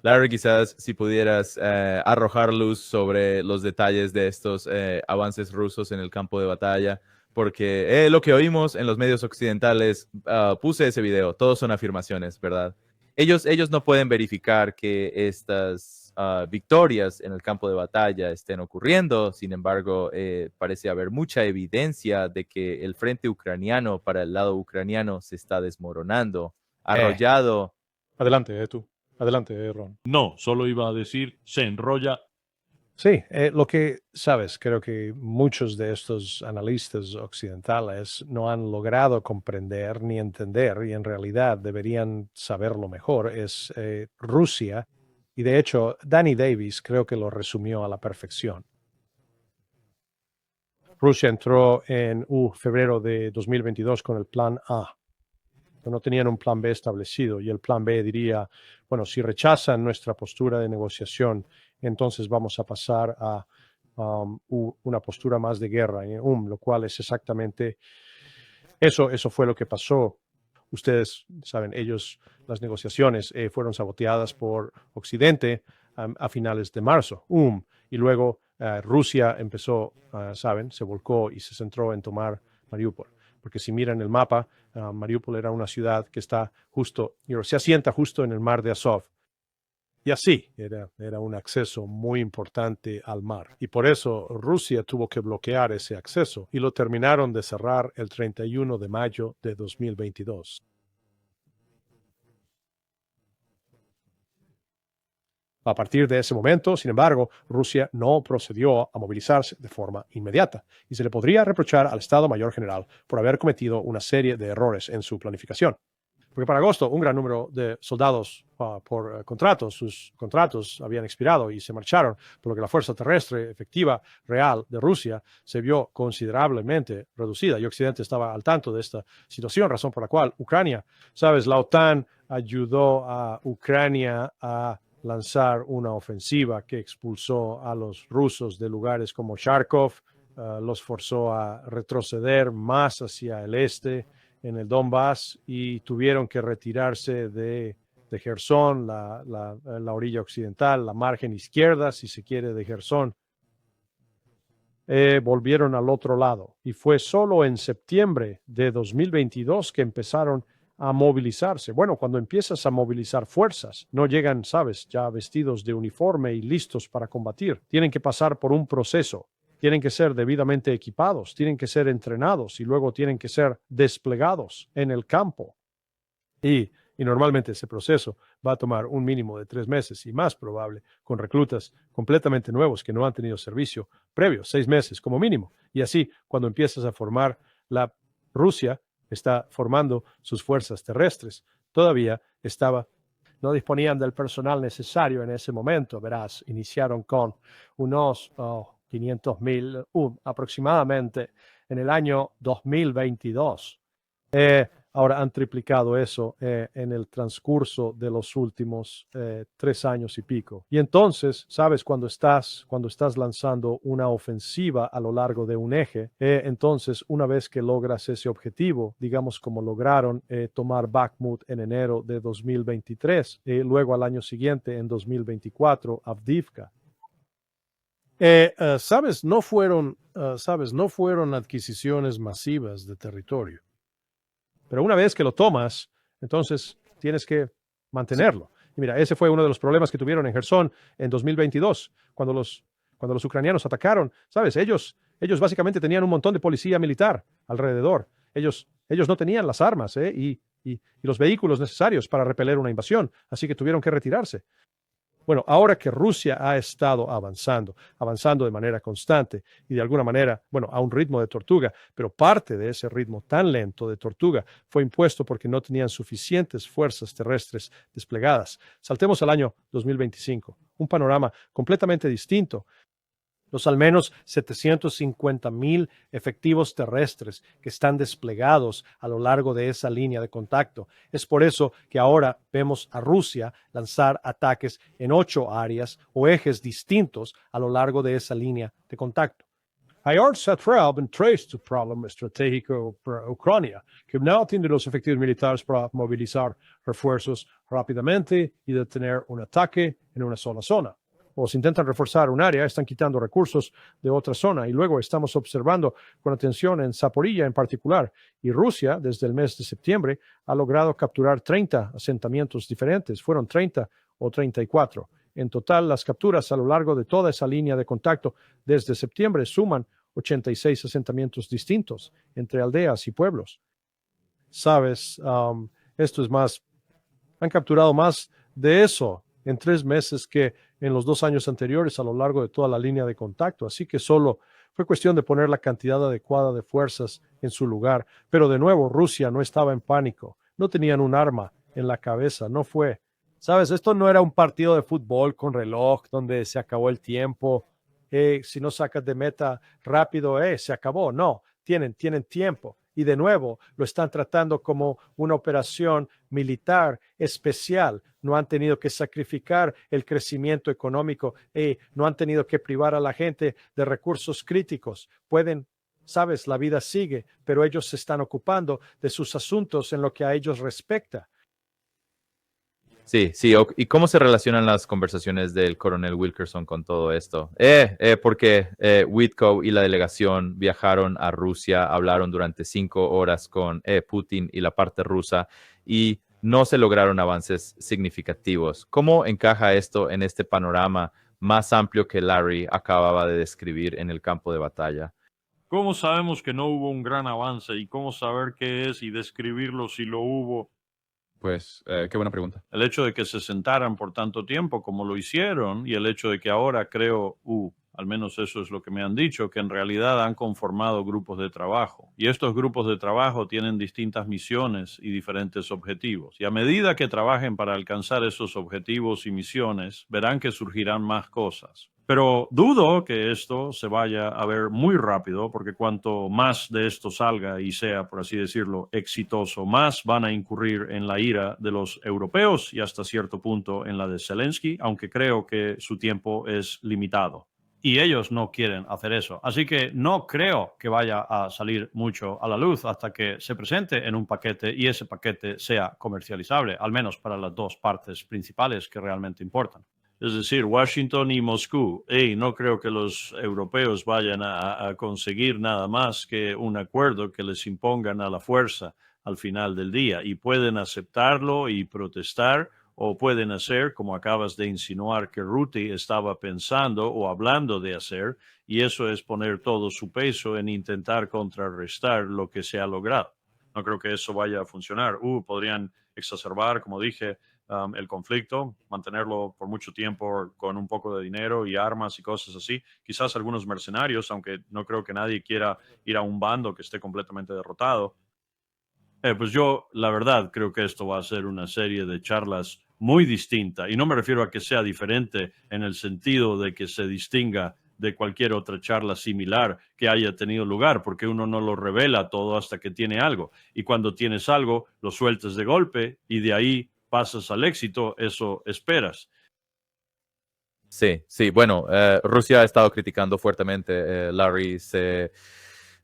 Larry, quizás si pudieras arrojar luz sobre los detalles de estos avances rusos en el campo de batalla, porque lo que oímos en los medios occidentales, puse ese video, todos son afirmaciones, ¿verdad? Ellos no pueden verificar que estas victorias en el campo de batalla estén ocurriendo. Sin embargo, parece haber mucha evidencia de que el frente ucraniano para el lado ucraniano se está desmoronando, arrollado. Adelante, tú. Adelante, Ron. No, solo iba a decir, se enrolla. Sí, lo que sabes, creo que muchos de estos analistas occidentales no han logrado comprender ni entender, y en realidad deberían saberlo mejor, es Rusia. Y de hecho, Danny Davis creo que lo resumió a la perfección. Rusia entró en febrero de 2022 con el plan A. No tenían un plan B establecido, y el plan B diría, bueno, si rechazan nuestra postura de negociación, entonces vamos a pasar a una postura más de guerra, lo cual es exactamente eso. Eso fue lo que pasó. Ustedes saben, las negociaciones fueron saboteadas por Occidente a finales de marzo. Y luego Rusia empezó, saben, se volcó y se centró en tomar Mariupol. Porque si miran el mapa, Mariupol era una ciudad que está se asienta justo en el mar de Azov. Y así era un acceso muy importante al mar. Y por eso Rusia tuvo que bloquear ese acceso, y lo terminaron de cerrar el 31 de mayo de 2022. A partir de ese momento, sin embargo, Rusia no procedió a movilizarse de forma inmediata, y se le podría reprochar al Estado Mayor General por haber cometido una serie de errores en su planificación. Porque para agosto un gran número de soldados por contratos, sus contratos habían expirado y se marcharon, por lo que la fuerza terrestre efectiva real de Rusia se vio considerablemente reducida, y Occidente estaba al tanto de esta situación, razón por la cual Ucrania, sabes, la OTAN ayudó a Ucrania a lanzar una ofensiva que expulsó a los rusos de lugares como Kharkov, los forzó a retroceder más hacia el este en el Donbass, y tuvieron que retirarse de Jersón, la orilla occidental, la margen izquierda, si se quiere, de Jersón. Volvieron al otro lado, y fue solo en septiembre de 2022 que empezaron a movilizarse. Bueno, cuando empiezas a movilizar fuerzas, no llegan, sabes, ya vestidos de uniforme y listos para combatir. Tienen que pasar por un proceso. Tienen que ser debidamente equipados, tienen que ser entrenados, y luego tienen que ser desplegados en el campo. Y normalmente ese proceso va a tomar un mínimo de 3 meses, y más probable con reclutas completamente nuevos que no han tenido servicio previo, 6 meses como mínimo. Y así, cuando empiezas a formar, la Rusia está formando sus fuerzas terrestres. Todavía no disponían del personal necesario en ese momento, verás. Iniciaron con unos 500,000 aproximadamente en el año 2022. Ahora han triplicado eso en el transcurso de los últimos 3 años y pico. Y entonces, sabes, cuando estás lanzando una ofensiva a lo largo de un eje, entonces una vez que logras ese objetivo, digamos como lograron tomar Bakhmut en enero de 2023, luego al año siguiente, en 2024, Avdiivka. Sabes, no fueron adquisiciones masivas de territorio. Pero una vez que lo tomas, entonces tienes que mantenerlo. Y mira, ese fue uno de los problemas que tuvieron en Jersón en 2022, cuando los ucranianos atacaron. Sabes, ellos básicamente tenían un montón de policía militar alrededor. Ellos no tenían las armas y los vehículos necesarios para repeler una invasión, así que tuvieron que retirarse. Bueno, ahora que Rusia ha estado avanzando de manera constante y de alguna manera, bueno, a un ritmo de tortuga, pero parte de ese ritmo tan lento de tortuga fue impuesto porque no tenían suficientes fuerzas terrestres desplegadas. Saltemos al año 2025, un panorama completamente distinto. Los al menos 750,000 efectivos terrestres que están desplegados a lo largo de esa línea de contacto. Es por eso que ahora vemos a Rusia lanzar ataques en 8 áreas o ejes distintos a lo largo de esa línea de contacto. Hij har centralt en tres problem estratégico para Ucrania, que no tiene los efectivos militares para movilizar refuerzos rápidamente y detener un ataque en una sola zona. O si intentan reforzar un área, están quitando recursos de otra zona. Y luego estamos observando con atención en Zaporilla en particular. Y Rusia, desde el mes de septiembre, ha logrado capturar 30 asentamientos diferentes. Fueron 30 o 34. En total, las capturas a lo largo de toda esa línea de contacto desde septiembre suman 86 asentamientos distintos entre aldeas y pueblos. Sabes, esto es más, han capturado más de eso en 3 meses que en los 2 años anteriores a lo largo de toda la línea de contacto. Así que solo fue cuestión de poner la cantidad adecuada de fuerzas en su lugar. Pero de nuevo, Rusia no estaba en pánico. No tenían un arma en la cabeza. No fue. Sabes, esto no era un partido de fútbol con reloj donde se acabó el tiempo. Si no sacas de meta rápido, se acabó. No, tienen tiempo. Y de nuevo, lo están tratando como una operación militar especial. No han tenido que sacrificar el crecimiento económico no han tenido que privar a la gente de recursos críticos. Pueden, sabes, la vida sigue, pero ellos se están ocupando de sus asuntos en lo que a ellos respecta. Sí, sí. ¿Y cómo se relacionan las conversaciones del coronel Wilkerson con todo esto? Porque Witkow y la delegación viajaron a Rusia, hablaron durante 5 horas con Putin y la parte rusa y no se lograron avances significativos. ¿Cómo encaja esto en este panorama más amplio que Larry acababa de describir en el campo de batalla? ¿Cómo sabemos que no hubo un gran avance y cómo saber qué es y describirlo si lo hubo? Pues, qué buena pregunta. El hecho de que se sentaran por tanto tiempo como lo hicieron y el hecho de que ahora creo, al menos eso es lo que me han dicho, que en realidad han conformado grupos de trabajo. Y estos grupos de trabajo tienen distintas misiones y diferentes objetivos. Y a medida que trabajen para alcanzar esos objetivos y misiones, verán que surgirán más cosas. Pero dudo que esto se vaya a ver muy rápido, porque cuanto más de esto salga y sea, por así decirlo, exitoso, más van a incurrir en la ira de los europeos y hasta cierto punto en la de Zelensky, aunque creo que su tiempo es limitado. Y ellos no quieren hacer eso. Así que no creo que vaya a salir mucho a la luz hasta que se presente en un paquete y ese paquete sea comercializable, al menos para las 2 partes principales que realmente importan. Es decir, Washington y Moscú. No creo que los europeos vayan a conseguir nada más que un acuerdo que les impongan a la fuerza al final del día. Y pueden aceptarlo y protestar, o pueden hacer, como acabas de insinuar que Rutte estaba pensando o hablando de hacer, y eso es poner todo su peso en intentar contrarrestar lo que se ha logrado. No creo que eso vaya a funcionar. Podrían exacerbar, como dije, el conflicto, mantenerlo por mucho tiempo con un poco de dinero y armas y cosas así. Quizás algunos mercenarios, aunque no creo que nadie quiera ir a un bando que esté completamente derrotado. Pues yo, la verdad, creo que esto va a ser una serie de charlas muy distinta. Y no me refiero a que sea diferente en el sentido de que se distinga de cualquier otra charla similar que haya tenido lugar, porque uno no lo revela todo hasta que tiene algo. Y cuando tienes algo, lo sueltas de golpe y de ahí pasas al éxito, eso esperas. Sí, sí. Bueno, Rusia ha estado criticando fuertemente, Larry.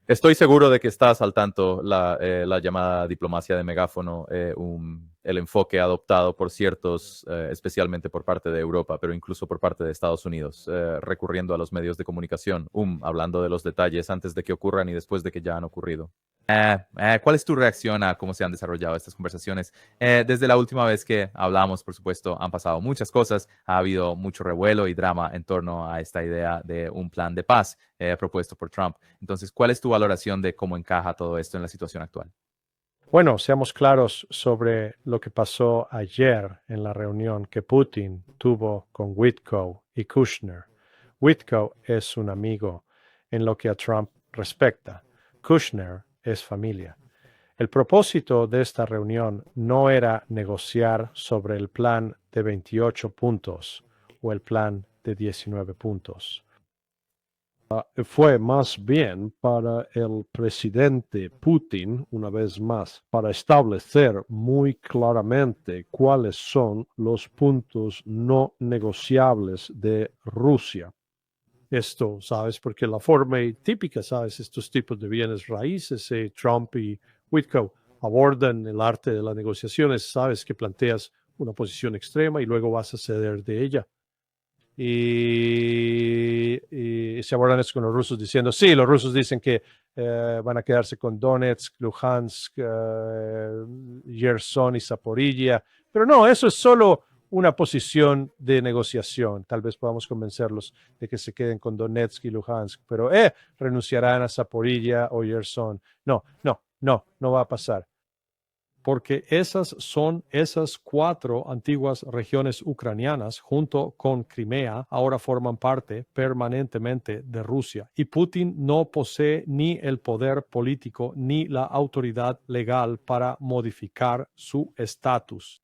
Estoy seguro de que estás al tanto la llamada diplomacia de megáfono, el enfoque adoptado por ciertos, especialmente por parte de Europa, pero incluso por parte de Estados Unidos, recurriendo a los medios de comunicación, hablando de los detalles antes de que ocurran y después de que ya han ocurrido. ¿Cuál es tu reacción a cómo se han desarrollado estas conversaciones? Desde la última vez que hablamos, por supuesto, han pasado muchas cosas. Ha habido mucho revuelo y drama en torno a esta idea de un plan de paz propuesto por Trump. Entonces, ¿cuál es tu valoración de cómo encaja todo esto en la situación actual? Bueno, seamos claros sobre lo que pasó ayer en la reunión que Putin tuvo con Witkow y Kushner. Witkow es un amigo en lo que a Trump respecta. Kushner es familia. El propósito de esta reunión no era negociar sobre el plan de 28 puntos o el plan de 19 puntos. Fue más bien para el presidente Putin, una vez más, para establecer muy claramente cuáles son los puntos no negociables de Rusia. esto, ¿sabes? Porque la forma típica, ¿sabes? Estos tipos de bienes raíces, Trump y Witkow abordan el arte de las negociaciones, ¿sabes? Que planteas una posición extrema y luego vas a ceder de ella. Y se abordan eso con los rusos diciendo, sí, los rusos dicen que van a quedarse con Donetsk, Luhansk, Gerson y Zaporilla, pero no, eso es solo una posición de negociación. Tal vez podamos convencerlos de que se queden con Donetsk y Luhansk, pero renunciarán a Zaporilla o Gerson. No, no, no, no va a pasar. Porque esas son esas 4 antiguas regiones ucranianas, junto con Crimea, ahora forman parte permanentemente de Rusia. Y Putin no posee ni el poder político ni la autoridad legal para modificar su estatus.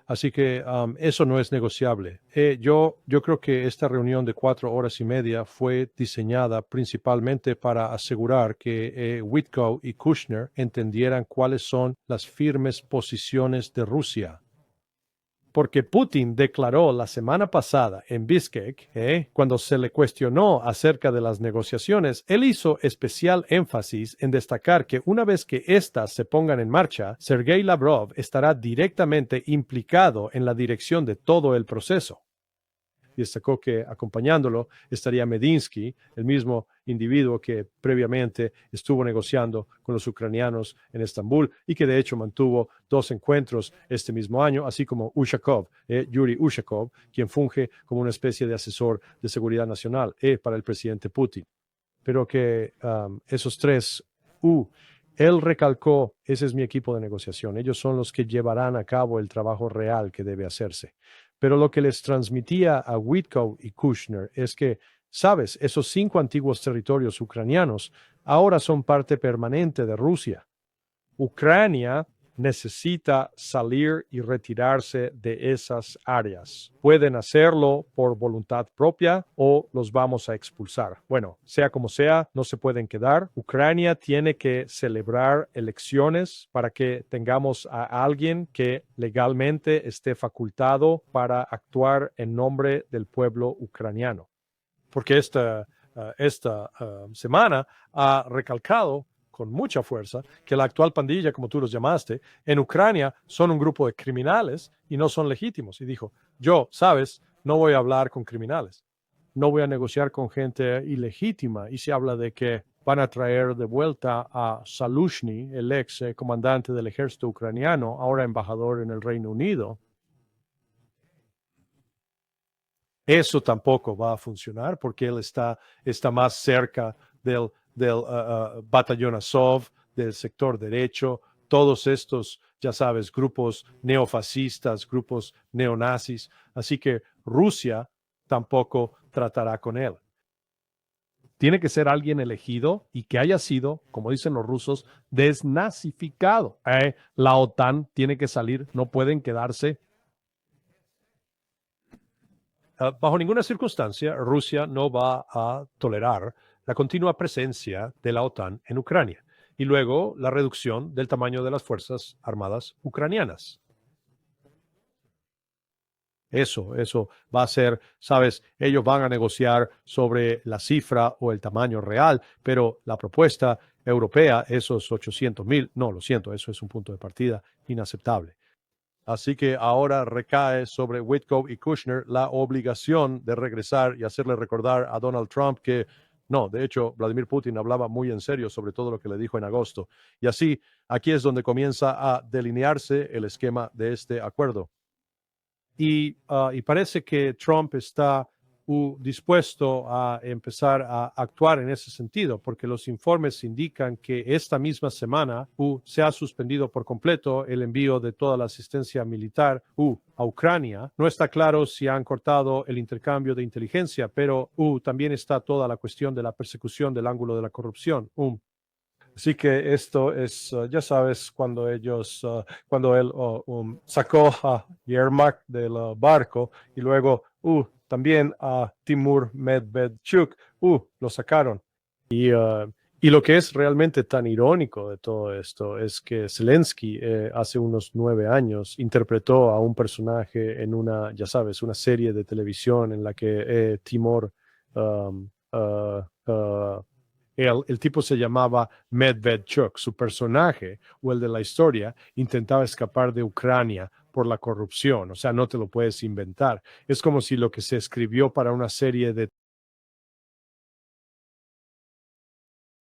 Así que eso no es negociable. Yo creo que esta reunión de 4 horas y media fue diseñada principalmente para asegurar que Witkow y Kushner entendieran cuáles son las firmes posiciones de Rusia. Porque Putin declaró la semana pasada en Bishkek, cuando se le cuestionó acerca de las negociaciones, él hizo especial énfasis en destacar que una vez que éstas se pongan en marcha, Sergei Lavrov estará directamente implicado en la dirección de todo el proceso. Y destacó que acompañándolo estaría Medinsky, el mismo individuo que previamente estuvo negociando con los ucranianos en Estambul y que de hecho mantuvo 2 encuentros este mismo año, así como Ushakov, Yuri Ushakov, quien funge como una especie de asesor de seguridad nacional para el presidente Putin. Pero que esos 3, él recalcó, ese es mi equipo de negociación, ellos son los que llevarán a cabo el trabajo real que debe hacerse. Pero lo que les transmitía a Witkow y Kushner es que, sabes, esos 5 antiguos territorios ucranianos ahora son parte permanente de Rusia. Ucrania necesita salir y retirarse de esas áreas. Pueden hacerlo por voluntad propia o los vamos a expulsar. Bueno, sea como sea, no se pueden quedar. Ucrania tiene que celebrar elecciones para que tengamos a alguien que legalmente esté facultado para actuar en nombre del pueblo ucraniano. Porque esta semana ha recalcado con mucha fuerza que la actual pandilla, como tú los llamaste, en Ucrania son un grupo de criminales y no son legítimos. Y dijo, yo, sabes, no voy a hablar con criminales, no voy a negociar con gente ilegítima. Y se habla de que van a traer de vuelta a Zaluzhny, el ex comandante del ejército ucraniano, ahora embajador en el Reino Unido. Eso tampoco va a funcionar porque él está más cerca del batallón Azov, del sector derecho, todos estos, ya sabes, grupos neofascistas, grupos neonazis. Así que Rusia tampoco tratará con él. Tiene que ser alguien elegido y que haya sido, como dicen los rusos, desnazificado. La OTAN tiene que salir, no pueden quedarse. Bajo ninguna circunstancia, Rusia no va a tolerar la continua presencia de la OTAN en Ucrania y luego la reducción del tamaño de las Fuerzas Armadas ucranianas. Eso va a ser, sabes, ellos van a negociar sobre la cifra o el tamaño real, pero la propuesta europea, esos 800,000, no, lo siento, eso es un punto de partida inaceptable. Así que ahora recae sobre Witkow y Kushner la obligación de regresar y hacerle recordar a Donald Trump que no, de hecho, Vladimir Putin hablaba muy en serio sobre todo lo que le dijo en agosto. Y así, aquí es donde comienza a delinearse el esquema de este acuerdo. Y parece que Trump está dispuesto a empezar a actuar en ese sentido, porque los informes indican que esta misma semana se ha suspendido por completo el envío de toda la asistencia militar a Ucrania. No está claro si han cortado el intercambio de inteligencia, pero también está toda la cuestión de la persecución del ángulo de la corrupción. Así que esto es, ya sabes, cuando él sacó a Yermak del barco y luego también a Timur Medvedchuk, lo sacaron. Y lo que es realmente tan irónico de todo esto es que Zelensky hace unos 9 años interpretó a un personaje en una, ya sabes, una serie de televisión en la que Timur el tipo se llamaba Medvedchuk. Su personaje, o el de la historia, intentaba escapar de Ucrania por la corrupción. O sea, no te lo puedes inventar. Es como si lo que se escribió para una serie de